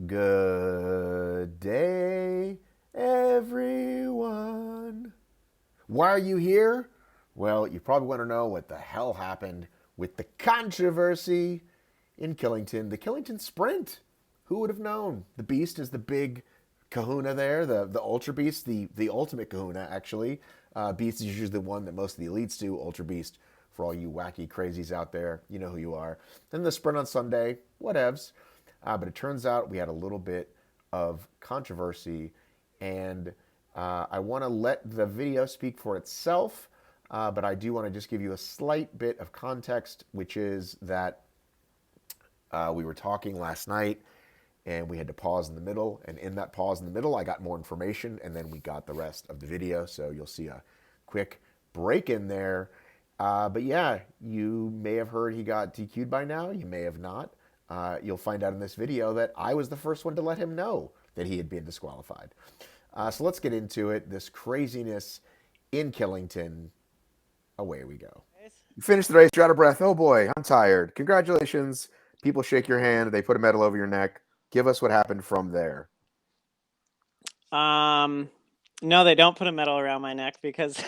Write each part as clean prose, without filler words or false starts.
Good day, everyone. Why are you here? Well, you probably want to know what the hell happened with the controversy in Killington, the Killington Sprint. Who would have known? The Beast is the big kahuna there, the Ultra Beast, the ultimate kahuna, actually. Beast is usually the one that most of the elites do. Ultra Beast, for all you wacky crazies out there, you know who you are. Then the Sprint on Sunday, whatevs. But it turns out we had a little bit of controversy, and I want to let the video speak for itself, but I do want to just give you a slight bit of context, which is that we were talking last night, and we had to pause in the middle, and in that pause in the middle, I got more information, and then we got the rest of the video, so you'll see a quick break in there. But yeah, you may have heard he got DQ'd by now, you may have not. You'll find out in this video that I was the first one to let him know that he had been disqualified. So let's get into it. This craziness in Killington. Away we go. You finished the race. You're out of breath. Oh boy, I'm tired. Congratulations. People shake your hand. They put a medal over your neck. Give us what happened from there. No, they don't put a medal around my neck because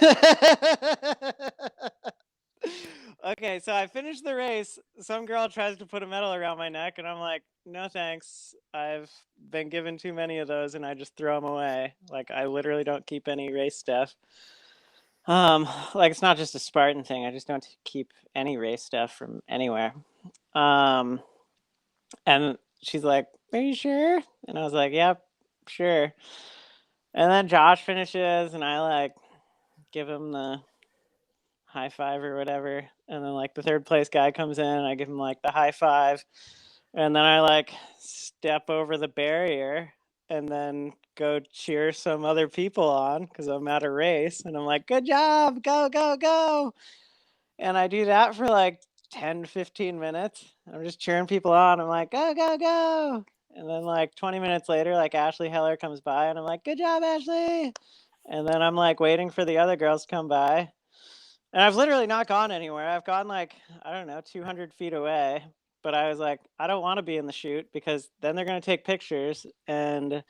okay, so I finished the race. Some girl tries to put a medal around my neck, and I'm like, no thanks. I've been given too many of those, and I just throw them away. Like, I literally don't keep any race stuff. Like, it's not just a Spartan thing. I just don't keep any race stuff from anywhere. And she's like, are you sure? And I was like, yep, sure. And then Josh finishes, and I like give him the high five or whatever. And then like the third place guy comes in, and I give him like the high five. And then I like step over the barrier and then go cheer some other people on because I'm at a race. And I'm like, good job, go, go, go. And I do that for like 10, 15 minutes. I'm just cheering people on. I'm like, go, go, go. And then like 20 minutes later, like Ashley Heller comes by, and I'm like, good job, Ashley. And then I'm like waiting for the other girls to come by. And I've literally not gone anywhere. I've gone like, I don't know, 200 feet away. But I was like, I don't want to be in the chute because then they're going to take pictures. And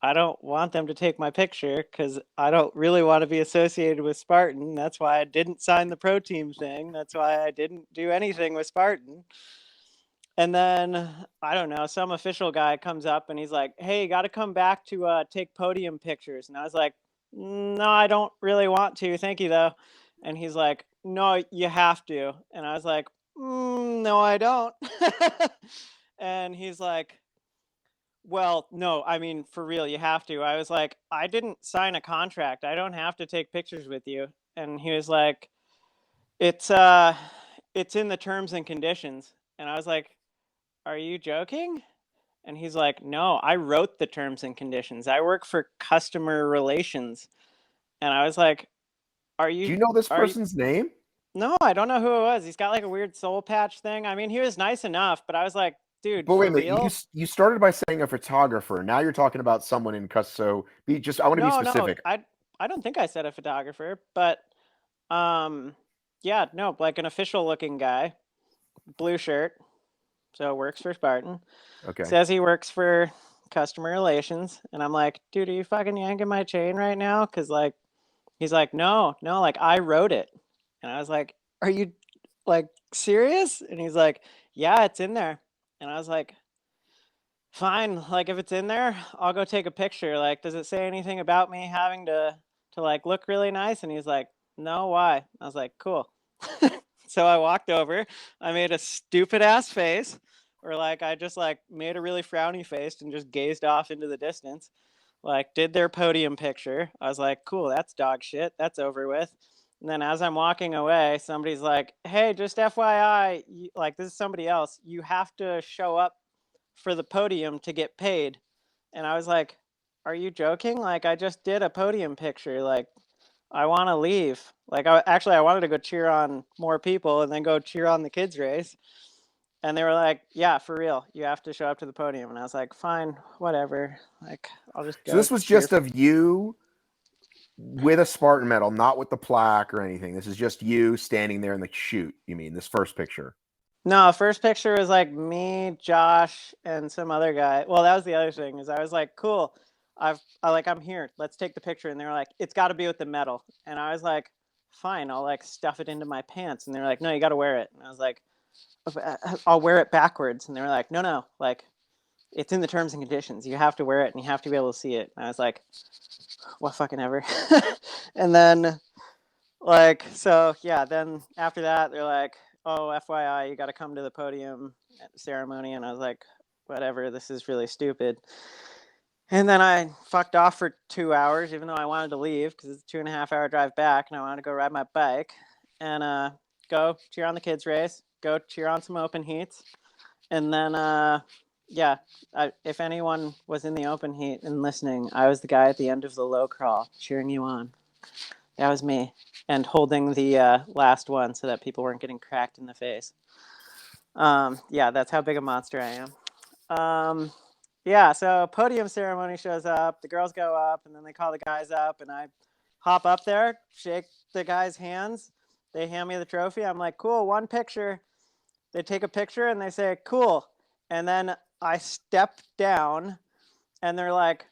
I don't want them to take my picture because I don't really want to be associated with Spartan. That's why I didn't sign the pro team thing. That's why I didn't do anything with Spartan. And then, I don't know, some official guy comes up and he's like, hey, you got to come back to take podium pictures. And I was like, no, I don't really want to. Thank you, though. And he's like, no, you have to. And I was like, no, I don't. And he's like, well, no, I mean, for real, you have to. I was like, I didn't sign a contract. I don't have to take pictures with you. And he was like, it's in the terms and conditions. And I was like, are you joking? And he's like, no, I wrote the terms and conditions. I work for customer relations. And I was like, Do you know this person's name? No, I don't know who it was. He's got like a weird soul patch thing. I mean, he was nice enough, but I was like, dude, But wait for a minute, real? you started by saying a photographer. Now you're talking about someone in custody. So I want to be specific. No, I don't think I said a photographer, but yeah, no, like an official looking guy, blue shirt, so works for Spartan. Okay. Says he works for customer relations, and I'm like, dude, are you fucking yanking my chain right now? Because like, he's like, no, like I wrote it, and I was like, are you like serious? And he's like, yeah, it's in there. And I was like, fine, like if it's in there, I'll go take a picture. Like, does it say anything about me having to like look really nice? And he's like, no, why? I was like, cool. So I walked over, I made a stupid ass face, or like I just like made a really frowny face and just gazed off into the distance. Like, did their podium picture. I was like, cool, that's dog shit. That's over with. And then as I'm walking away, somebody's like, hey, just FYI, like this is somebody else. You have to show up for the podium to get paid. And I was like, are you joking? Like, I just did a podium picture. Like, I want to leave. Like, I wanted to go cheer on more people and then go cheer on the kids race. And they were like, yeah, for real, you have to show up to the podium. And I was like, fine, whatever. Like, I'll just go. So this was just of you with a Spartan medal, not with the plaque or anything. This is just you standing there in the chute, you mean, this first picture? No, first picture was like me, Josh, and some other guy. Well, that was the other thing, is I was like, cool, I'm here. Let's take the picture. And they were like, it's got to be with the medal. And I was like, fine, I'll like stuff it into my pants. And they were like, no, you got to wear it. And I was like, I'll wear it backwards. And they were like, no, like it's in the terms and conditions. You have to wear it and you have to be able to see it. And I was like, what fucking ever. And then like, so yeah, then after that, they're like, oh, FYI, you got to come to the podium ceremony. And I was like, whatever, this is really stupid. And then I fucked off for 2 hours, even though I wanted to leave because it's a 2.5 hour drive back and I wanted to go ride my bike and go cheer on the kids race, go cheer on some open heats. And then, yeah, if anyone was in the open heat and listening, I was the guy at the end of the low crawl cheering you on. That was me, and holding the last one so that people weren't getting cracked in the face. Yeah, that's how big a monster I am. Yeah, so podium ceremony shows up. The girls go up, and then they call the guys up, and I hop up there, shake the guys' hands. They hand me the trophy. I'm like, cool, one picture. They take a picture, and they say, cool. And then I step down, and they're like,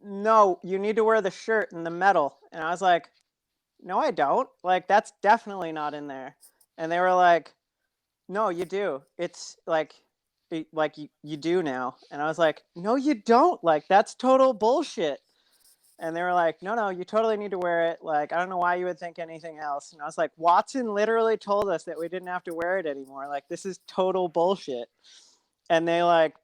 no, you need to wear the shirt and the medal. And I was like, no, I don't. Like, that's definitely not in there. And they were like, no, you do. It's like you do now. And I was like, no, you don't. Like, that's total bullshit. And they were like, no, you totally need to wear it. Like, I don't know why you would think anything else. And I was like, Watson literally told us that we didn't have to wear it anymore. Like, this is total bullshit. And they like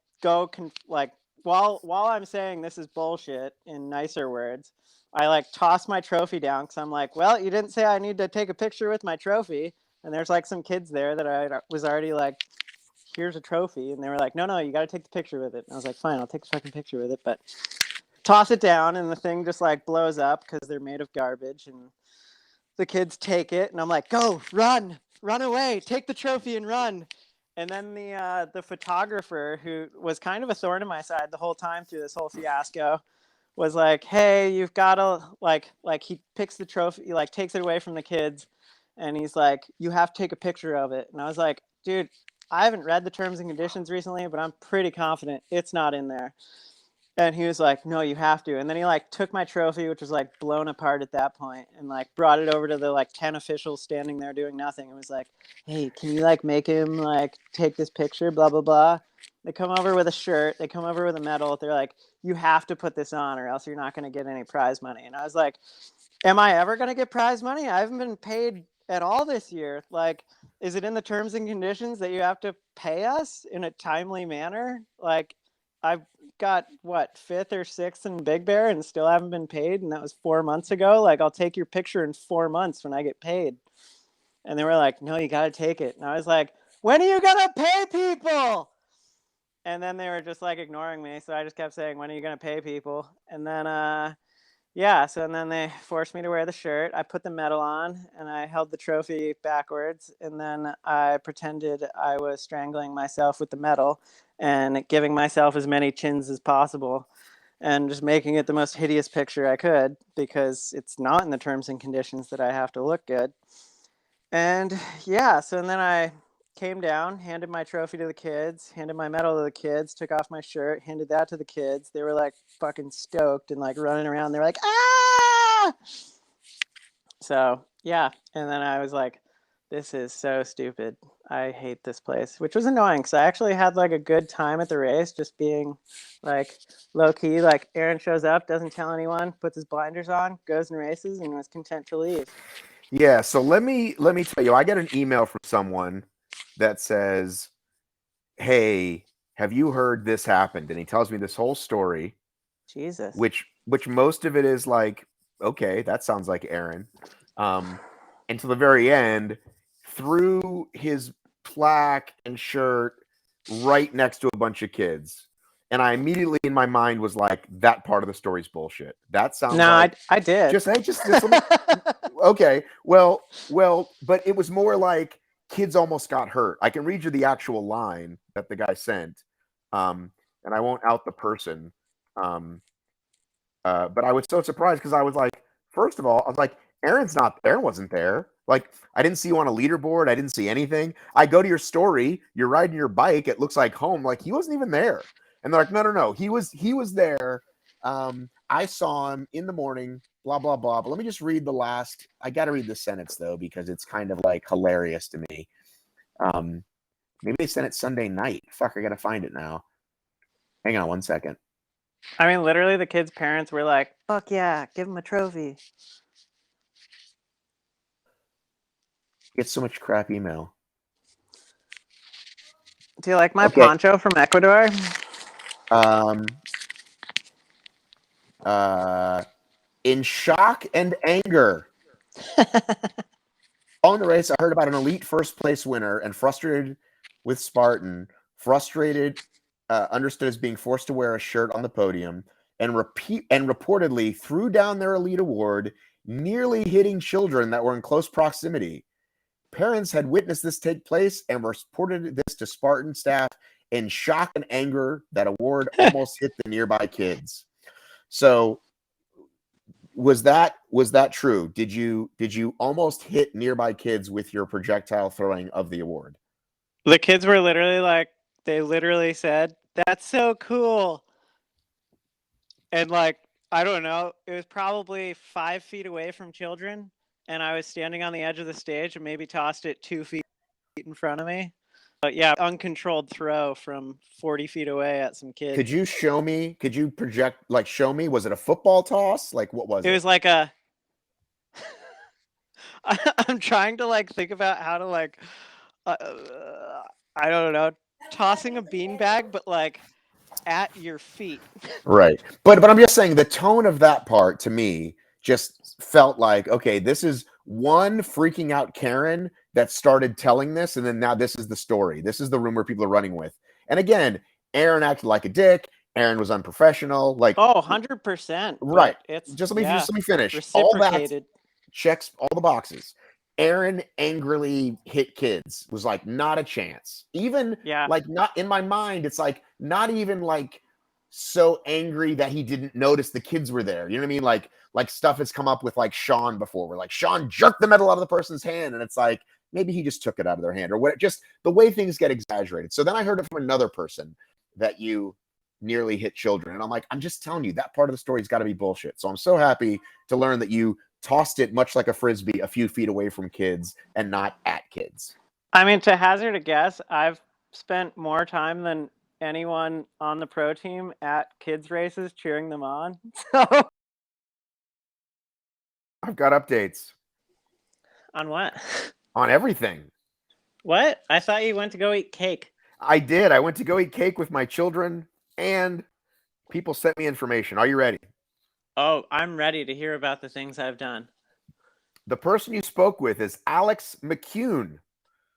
like while I'm saying this is bullshit in nicer words, I like toss my trophy down because I'm like, well, you didn't say I need to take a picture with my trophy. And there's like some kids there that I was already like, here's a trophy. And they were like, no, you got to take the picture with it. And I was like, fine, I'll take the fucking picture with it. But toss it down and the thing just like blows up because they're made of garbage. And the kids take it. And I'm like, go, run away, take the trophy and run. And then the photographer, who was kind of a thorn in my side the whole time through this whole fiasco, was like, hey, you've got to like he picks the trophy, like takes it away from the kids, and he's like, you have to take a picture of it. And I was like, dude, I haven't read the terms and conditions recently, but I'm pretty confident it's not in there. And he was like, no, you have to. And then he like took my trophy, which was like blown apart at that point, and like brought it over to the like 10 officials standing there doing nothing. And was like, hey, can you like make him like take this picture, blah, blah, blah. They come over with a shirt. They come over with a medal. They're like, you have to put this on or else you're not going to get any prize money. And I was like, am I ever going to get prize money? I haven't been paid at all this year. Like, is it in the terms and conditions that you have to pay us in a timely manner? Like, I've got what, fifth or sixth in Big Bear and still haven't been paid, and that was 4 months ago. Like, I'll take your picture in 4 months when I get paid. And they were like, no, you got to take it. And I was like, when are you going to pay people? And then they were just like ignoring me. So I just kept saying, when are you going to pay people? And then, yeah, so and then they forced me to wear the shirt. I put the medal on and I held the trophy backwards. And then I pretended I was strangling myself with the medal and giving myself as many chins as possible and just making it the most hideous picture I could because it's not in the terms and conditions that I have to look good. And yeah, so and then I came down, handed my trophy to the kids, handed my medal to the kids, took off my shirt, handed that to the kids. They were like fucking stoked and like running around. They're like, ah! So yeah, and then I was like, this is so stupid. I hate this place, which was annoying because I actually had like a good time at the race, just being like low key. Like Aaron shows up, doesn't tell anyone, puts his blinders on, goes and races, and was content to leave. Yeah, so let me tell you, I got an email from someone that says, "Hey, have you heard this happened?" And he tells me this whole story, Jesus. which most of it is like, okay, that sounds like Aaron. Until the very end, threw his plaque and shirt right next to a bunch of kids. And I immediately in my mind was like, that part of the story's bullshit. That sounds No, like I did. just let me okay. Well, but it was more like kids almost got hurt. I can read you the actual line that the guy sent. And I won't out the person. But I was so surprised because I was like, first of all, I was like, Aaron wasn't there. Like, I didn't see you on a leaderboard. I didn't see anything. I go to your story. You're riding your bike. It looks like home. Like, he wasn't even there. And they're like, no. He was there. I saw him in the morning, blah, blah, blah. But let me just read the last. I got to read the sentence, though, because it's kind of like hilarious to me. Maybe they sent it Sunday night. Fuck, I got to find it now. Hang on 1 second. I mean, literally, the kids' parents were like, fuck yeah, give him a trophy. Get so much crap email. Do you like my poncho from Ecuador? In shock and anger. Following the race, I heard about an elite first place winner and frustrated with Spartan, understood as being forced to wear a shirt on the podium, and reportedly threw down their elite award, nearly hitting children that were in close proximity. Parents had witnessed this take place and reported this to Spartan staff in shock and anger that award almost hit the nearby kids. So was that true? Did you almost hit nearby kids with your projectile throwing of the award? The kids were literally like, they literally said, "That's so cool." And like, I don't know, it was probably 5 feet away from children, and I was standing on the edge of the stage and maybe tossed it 2 feet in front of me. But yeah, uncontrolled throw from 40 feet away at some kids. Could you show me? Could you project, like, show me? Was it a football toss? Like, what was it? It was like a... I'm trying to like think about how to like, I don't know, tossing a beanbag, but like at your feet. Right. But I'm just saying the tone of that part to me just felt like, okay, this is one freaking out Karen that started telling this, and then now this is the story. This is the rumor people are running with. And again, Aaron acted like a dick. Aaron was unprofessional. Like, 100%. Right. It's just let me finish. Reciprocated. All that checks all the boxes. Aaron angrily hit kids. Was like, not a chance. Even like, not in my mind, it's like not even like so angry that he didn't notice the kids were there. You know what I mean? Like stuff has come up with like Sean before, where like Sean jerked the medal out of the person's hand, and it's like maybe he just took it out of their hand, or what, just the way things get exaggerated. So then I heard it from another person that you nearly hit children, and I'm like, I'm just telling you, that part of the story's got to be bullshit. So I'm so happy to learn that you tossed it much like a frisbee a few feet away from kids and not at kids. I mean, to hazard a guess, I've spent more time than anyone on the pro team at kids races cheering them on. So I've got updates. On what? On everything. What? I thought you went to go eat cake. I did. I went to go eat cake with my children, and people sent me information. Are you ready? Oh, I'm ready to hear about the things I've done. The person you spoke with is Alex McCune.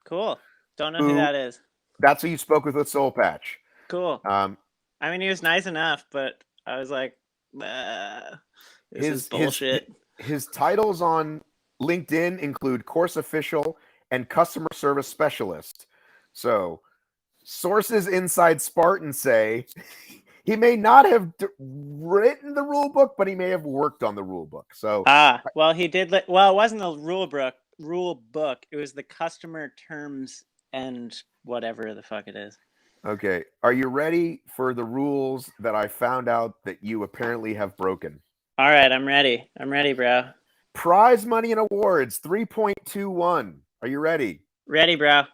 Cool. Don't know who that is. That's who you spoke with Soul Patch. Cool. I mean, he was nice enough, but I was like, this is bullshit. His titles on LinkedIn include course official and customer service specialist. So, sources inside Spartan say he may not have written the rule book, but he may have worked on the rule book. So, well, he did. Well, it wasn't the rule book. It was the customer terms and whatever the fuck it is. Okay. Are you ready for the rules that I found out that you apparently have broken? All right, I'm ready. I'm ready, bro. Prize money and awards, 3.21. Are you ready? Ready, bro.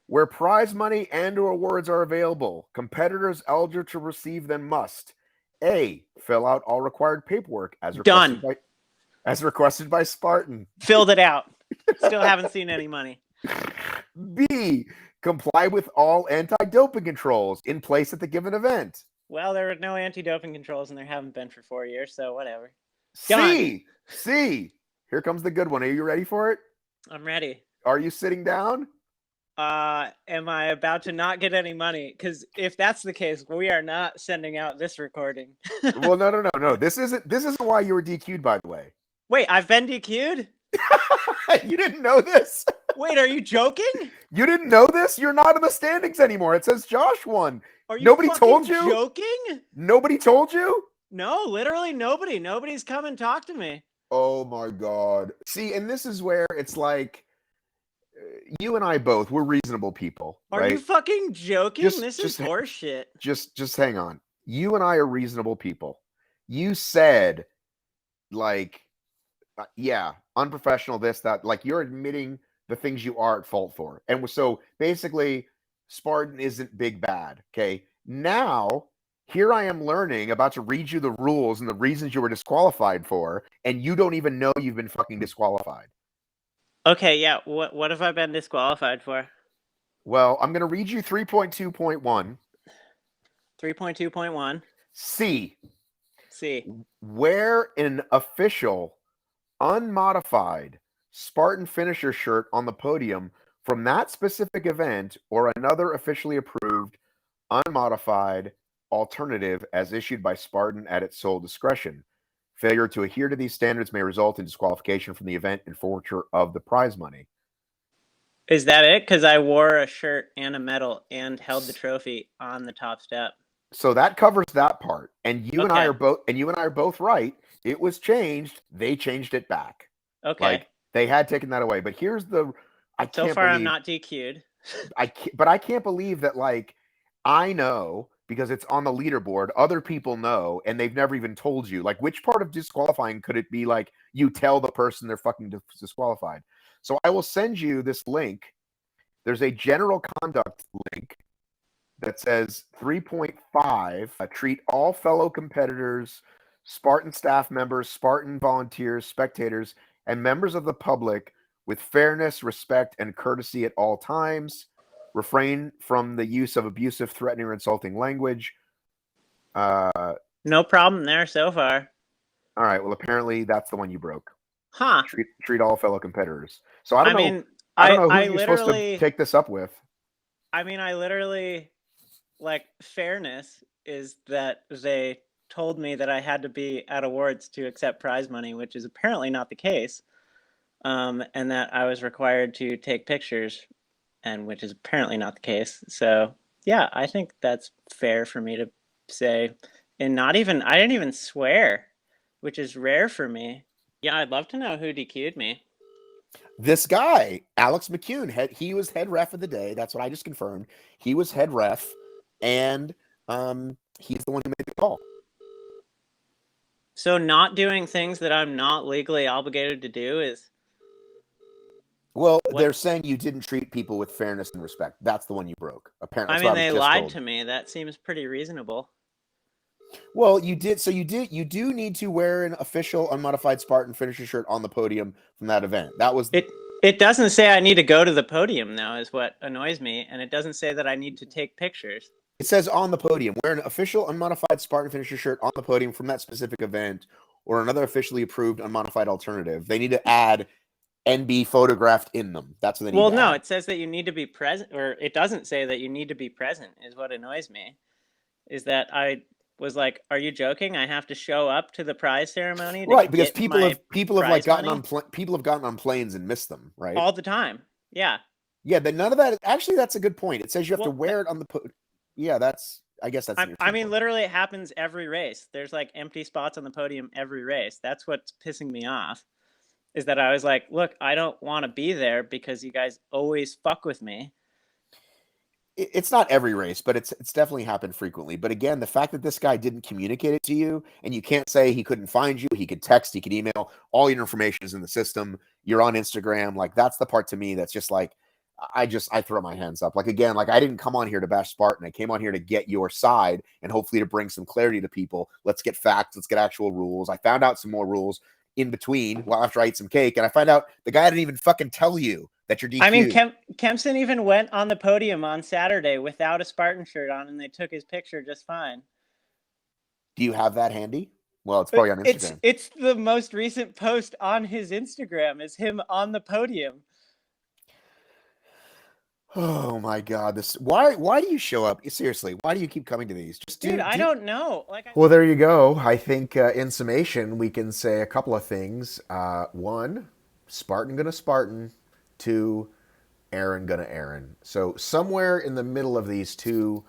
Where prize money and or awards are available, competitors eligible to receive them must: A, fill out all required paperwork as requested by Spartan. Filled it out. Still haven't seen any money. B, comply with all anti-doping controls in place at the given event. Well, there were no anti-doping controls, and there haven't been for 4 years, so whatever. C, here comes the good one. Are you ready for it? I'm ready. Are you sitting down? Am I about to not get any money? Because if that's the case, we are not sending out this recording. Well, no. This isn't why you were DQ'd, by the way. Wait, I've been DQ'd? You didn't know this? Wait, are you joking? You didn't know this? You're not in the standings anymore. It says Josh won. Are you Nobody told you? Joking? Nobody told you? No, literally nobody. Nobody's come and talked to me. Oh my God. See, and this is where it's like you and I both, we're reasonable people, Are you right? fucking joking? Just This is just horseshit. just hang on. You and I are reasonable people. You said like yeah, unprofessional this that like you're admitting the things you are at fault for. And so basically Spartan isn't big bad, okay? Now here I am learning about to read you the rules and the reasons you were disqualified for, and you don't even know you've been fucking disqualified. Okay, yeah. What have I been disqualified for? Well, I'm going to read you 3.2.1. 3.2.1. C. C. Wear an official, unmodified Spartan finisher shirt on the podium from that specific event or another officially approved, unmodified alternative as issued by Spartan at its sole discretion. Failure to adhere to these standards may result in disqualification from the event and forfeiture of the prize money. Is that it? Because I wore a shirt and a medal and held the trophy on the top step. So that covers that part. And you and I Okay. are both right. It was changed. They changed it back. Okay. Like they had taken that away. But here's the I So can't far, I'm believe not DQ'd. I can't believe that like I know because it's on the leaderboard, other people know and they've never even told you. Like which part of disqualifying could it be like you tell the person they're fucking disqualified? So I will send you this link. There's a general conduct link that says 3.5 treat all fellow competitors, Spartan staff members, Spartan volunteers, spectators, and members of the public with fairness, respect, and courtesy at all times. Refrain from the use of abusive, threatening, or insulting language. No problem there so far. All right. Well, apparently that's the one you broke. Huh. Treat all fellow competitors. So I don't know. mean, I don't know who I you're supposed to take this up with. I mean, I literally, like, fairness is that they told me that I had to be at awards to accept prize money, which is apparently not the case. And that I was required to take pictures, and which is apparently not the case. So yeah, I think that's fair for me to say. And I didn't even swear, which is rare for me. Yeah, I'd love to know who DQ'd me. This guy, Alex McCune, he was head ref of the day. That's what I just confirmed. He was head ref, and he's the one who made the call. So not doing things that I'm not legally obligated to do is... Well, they're saying you didn't treat people with fairness and respect. That's the one you broke. Apparently, I mean, they lied to me. That seems pretty reasonable. Well, you did. So you did. You do need to wear an official unmodified Spartan finisher shirt on the podium from that event. That was it. It doesn't say I need to go to the podium, though, is what annoys me, and it doesn't say that I need to take pictures. It says on the podium, wear an official unmodified Spartan finisher shirt on the podium from that specific event or another officially approved unmodified alternative. They need to add and be photographed in them. That's what they need. Well, to no, add. it says that you need to be present, or it doesn't say that you need to be present, is what annoys me. Is that I was like, are you joking? I have to show up to the prize ceremony to right? Because get people have like gotten money? on people have gotten on planes and missed them, right? All the time. Yeah. Yeah, but none of that. Actually, that's a good point. It says you have to wear it on the podium. Yeah, I guess that's. I mean, literally, it happens every race. There's like empty spots on the podium every race. That's what's pissing me off. Is that I was like, look, I don't want to be there because you guys always fuck with me. It's not every race, but it's definitely happened frequently. But again, the fact that this guy didn't communicate it to you, and you can't say he couldn't find you, he could text, he could email, all your information is in the system. You're on Instagram, like that's the part to me that's just like I throw my hands up. Like again, like I didn't come on here to bash Spartan. I came on here to get your side and hopefully to bring some clarity to people. Let's get facts. Let's get actual rules. I found out some more rules in between after I ate some cake, and I find out the guy didn't even fucking tell you that you're DQ'd. I mean, Kempson even went on the podium on Saturday without a Spartan shirt on, and they took his picture just fine. Do you have that handy? Well, it's probably on Instagram. It's the most recent post on his Instagram is him on the podium. Oh my God! Why do you show up? Seriously, why do you keep coming to these? Dude, I don't know. Well, there you go. I think in summation, we can say a couple of things. One, Spartan gonna Spartan. Two, Aaron gonna Aaron. So somewhere in the middle of these two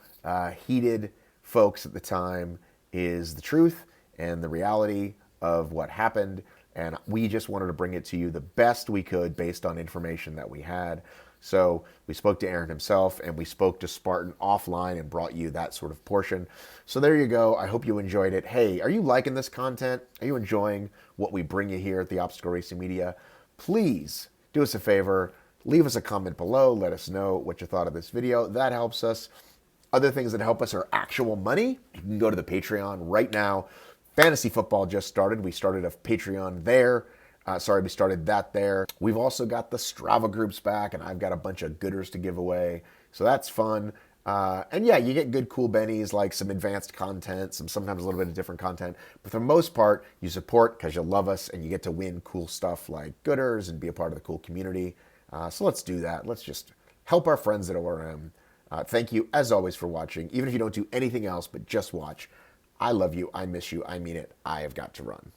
heated folks at the time is the truth and the reality of what happened. and we just wanted to bring it to you the best we could based on information that we had. So we spoke to Aaron himself, and we spoke to Spartan offline and brought you that sort of portion. So there you go. I hope you enjoyed it. Hey, are you liking this content? Are you enjoying what we bring you here at the Obstacle Racing Media? Please do us a favor. Leave us a comment below. Let us know what you thought of this video. That helps us. Other things that help us are actual money. You can go to the Patreon right now. Fantasy football just started. We started a Patreon there. We started that there. We've also got the Strava groups back, and I've got a bunch of gooders to give away. So that's fun. And yeah, you get good, cool bennies, like some advanced content, sometimes a little bit of different content. But for the most part, you support because you love us, and you get to win cool stuff like gooders and be a part of the cool community. So let's do that. Let's just help our friends at ORM. Thank you, as always, for watching. Even if you don't do anything else but just watch, I love you. I miss you. I mean it. I have got to run.